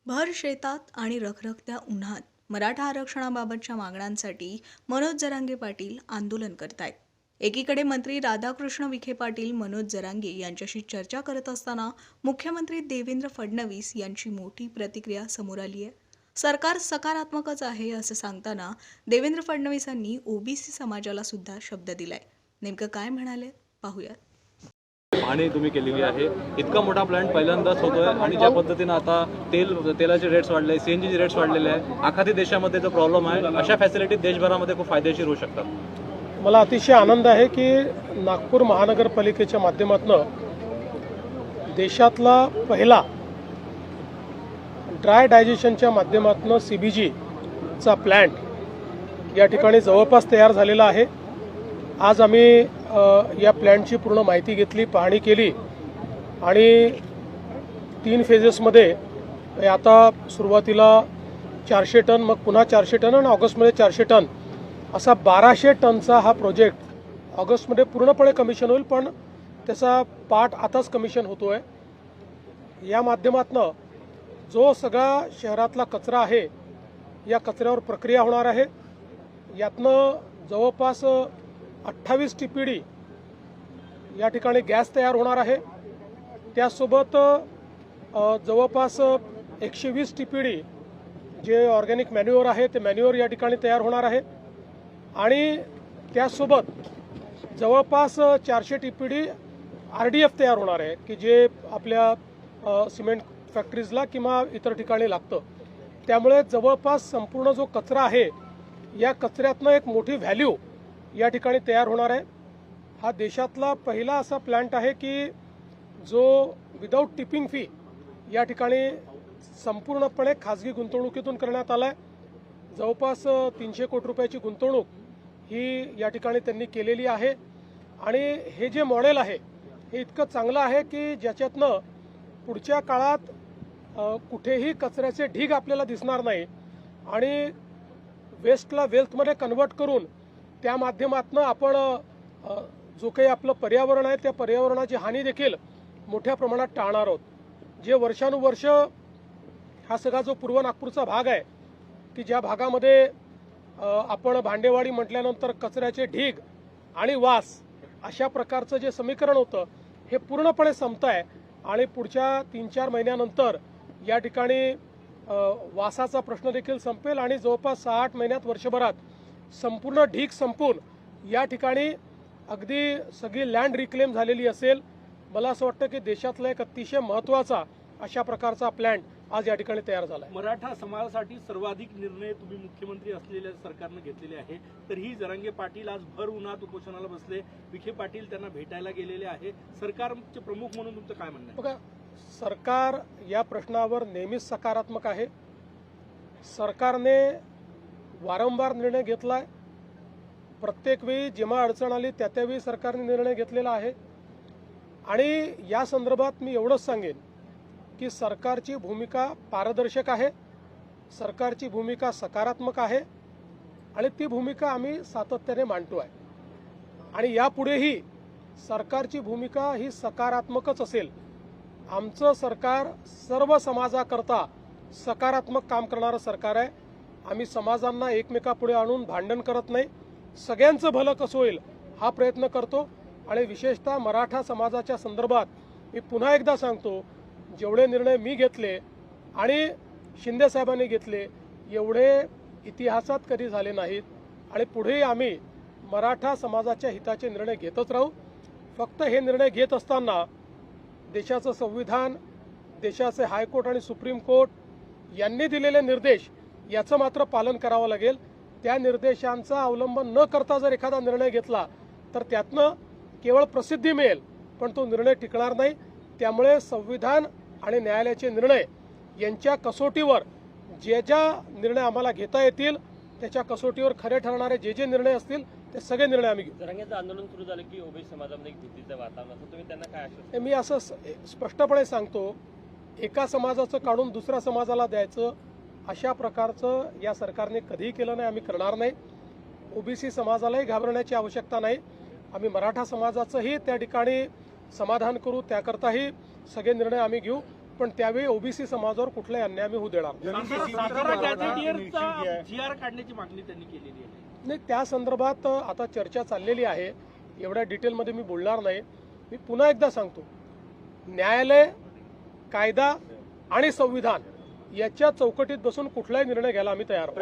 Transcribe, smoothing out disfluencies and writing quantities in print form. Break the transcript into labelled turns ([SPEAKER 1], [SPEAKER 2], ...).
[SPEAKER 1] भर शेतात आणि रखरखत्या उन्हात मराठा आरक्षणाबाबतच्या मागण्यांसाठी मनोज जरांगे पाटील आंदोलन करतायत। एकीकडे मंत्री राधाकृष्ण विखे पाटील मनोज जरांगे यांच्याशी चर्चा करत असताना मुख्यमंत्री देवेंद्र फडणवीस यांची मोठी प्रतिक्रिया समोर आली आहे। सरकार सकारात्मकच आहे असं सांगताना देवेंद्र फडणवीसांनी ओबीसी समाजाला सुद्धा शब्द दिलाय। नेमकं काय म्हणाले पाहूयात।
[SPEAKER 2] पाहणी तुम्ही केलेली आहे, इतका मोठा प्लांट पहिल्यांदाच होतोय आणि ज्या पद्धतीने आता तेलाचे रेट्स वाढले, सीएनजीचे रेट्स वाढलेले आहे, आखाती देशामध्ये जो प्रॉब्लेम आहे, अशा फॅसिलिटी देशभरामध्ये खूप फायदेशीर होऊ शकतात।
[SPEAKER 3] मला अतिशय आनंद आहे की नागपूर महानगरपालिकेच्या माध्यमातून देशातला पहिला ड्राय डायजेशनच्या माध्यमातून सीबीजीचा प्लांट या ठिकाणी जवळपास तयार झालेला आहे। आज आम्ही या प्लॅनची पूर्ण माहिती घेतली, पाहणी केली आणि 3 फेजेसमध्ये आता सुरुवातीला 400 टन, मग पुन्हा 400 टन आणि ऑगस्टमध्ये 400 टन असा 1200 टनचा हा प्रोजेक्ट ऑगस्टमध्ये पूर्णपणे कमिशन होईल, पण त्याचा पार्ट आताच कमिशन होतोय। या माध्यमातून जो सगळा शहरातला कचरा आहे या कचऱ्यावर प्रक्रिया होणार आहे। यातनं जवळपास 28 टीपीडी या ठिकाणी गॅस तयार होणार आहे। त्यासोबत जवळपास 120 टीपीडी जे ऑर्गॅनिक मॅन्युअर आहे ते मॅन्युअर या ठिकाणी तयार होणार आहे आणि त्यासोबत जवळपास 400 टीपीडी आरडीएफ तयार होणार आहे की जे आपल्या सिमेंट फॅक्टरीजला किंवा इतर ठिकाणी लागतं। त्यामुळे जवळपास संपूर्ण जो कचरा आहे या कचऱ्यातनं एक मोठी व्हॅल्यू या ठिकाणी तयार होणार आहे। हा देशातला पहिला असा प्लांट आहे की जो विदाऊट टिपिंग फी या ठिकाणी संपूर्णपणे खाजगी गुंतवणुकीतून करण्यात आला आहे। जवळपास 300 कोटी रुपयाची गुंतवणूक ही या ठिकाणी त्यांनी केलेली आहे आणि हे जे मॉडेल आहे हे इतकं चांगलं आहे की ज्याच्यातनं पुढच्या काळात कुठेही कचऱ्याचे ढीग आपल्याला दिसणार नाही आणि वेस्टला वेल्थमध्ये कन्वर्ट करून त्या माध्यमातून आपण जो काही आपलं पर्यावरण आहे त्या पर्यावरणाची हानी देखील मोठ्या प्रमाणात टाळणार आहोत। जे वर्षानुवर्ष हा सगळा जो पूर्व नागपूरचा भाग आहे की ज्या भागामध्ये आपण भांडेवाडी म्हटल्यानंतर कचऱ्याचे ढीग आणि वास अशा प्रकारचं जे समीकरण होतं हे पूर्णपणे संपत आहे आणि पुढच्या 3-4 महिन्यानंतर या ठिकाणी वासाचा प्रश्न देखील संपेल आणि जवळपास 6-8 महिन्यात वर्षभरात संपूर्ण ढीग संपून या ठिकाणी अगदी सगळी लँड रिक्लेम झालेली असेल। मला असं वाटतं की देशातला एक अतिशय महत्त्वाचा अशा प्रकारचा प्लॅन आज या ठिकाणी तयार झाला आहे।
[SPEAKER 4] मराठा समाजासाठी सर्वाधिक निर्णय तुम्ही मुख्यमंत्री असलेल्या सरकारने घेतलेले आहे, तर ही जरांगे पाटील आज भर उन्हात उपोषणाला बसले, विखे पाटील त्यांना भेटायला गेलेले आहे। सरकारचे प्रमुख म्हणून तुमचं काय म्हणणं आहे?
[SPEAKER 3] बघा, सरकार या प्रश्नावर नेहमीच सकारात्मक आहे। सरकारने वारंवार निर्णय घेतलाय, प्रत्येक वेळी जेव्हा अडचण आली त्यावेळी सरकारने निर्णय घेतलेला आहे आणि या संदर्भात मी एवढंच सांगेन की सरकारची भूमिका पारदर्शक आहे, सरकारची भूमिका सकारात्मक आहे आणि ती भूमिका आम्ही सातत्याने मांडतो आहे आणि यापुढेही सरकारची भूमिका ही सकारात्मकच असेल। आमचं सरकार सर्व समाजाकरता सकारात्मक काम करणारं सरकार आहे। आम्ही समाजांना एकमेकापुढे आणून भांडण करत नाही, सगळ्यांचं भलं कसं होईल हा प्रयत्न करतो आणि विशेषतः मराठा समाजाच्या संदर्भात मी पुन्हा एकदा सांगतो, जेवढे निर्णय मी घेतले आणि शिंदे साहेबांनी घेतले एवढे इतिहासात कधी झाले नाहीत आणि पुढेही आम्ही मराठा समाजाच्या हिताचे निर्णय घेतच राहू। फक्त हे निर्णय घेत असताना देशाचं संविधान, देशाचे हायकोर्ट आणि सुप्रीम कोर्ट यांनी दिलेले निर्देश याचं मात्र पालन करावं लागेल। त्या निर्देशांचा अवलंबन न करता जर एखादा निर्णय घेतला तर त्यातनं केवळ प्रसिद्धी मिळेल पण तो निर्णय टिकणार नाही। त्यामुळे संविधान आणि न्यायालयाचे निर्णय यांच्या कसोटीवर जे निर्णय आम्हाला घेता येतील त्याच्या कसोटीवर खरे ठरणारे जे निर्णय असतील ते सगळे निर्णय आम्ही घेऊ।
[SPEAKER 5] जरांगेंचं आंदोलन सुरू झालं की ओबीसी समाजामध्ये एक भीतीचं वातावरण असतं, तुम्ही त्यांना काय आश्वासन?
[SPEAKER 3] मी असं स्पष्टपणे सांगतो, एका समाजाचं काढून दुसऱ्या समाजाला द्यायचं अशा प्रकारचं या सरकारने कधीही केलं नाही, आम्ही करणार नाही। ओबीसी समाजालाही घाबरण्याची आवश्यकता नाही। आम्ही मराठा समाजाचंही त्या ठिकाणी समाधान करू, त्याकरताही सगळे निर्णय आम्ही घेऊ पण त्यावेळी ओबीसी समाजावर कुठलाही अन्याय आम्ही होऊ देणार नाही.
[SPEAKER 4] सातारा गॅझेटियरचा GR काढण्याची मागणी त्यांनी केलेली आहे.
[SPEAKER 3] नाही, त्या संदर्भात आता चर्चा चाललेली आहे. एवढ्या डिटेलमध्ये मी बोलणार नाही. मी पुन्हा एकदा सांगतो, न्यायालय, कायदा आणि संविधान याच्या चौकटीत बसून कुठलाही निर्णय घ्यायला आम्ही तयार आहोत.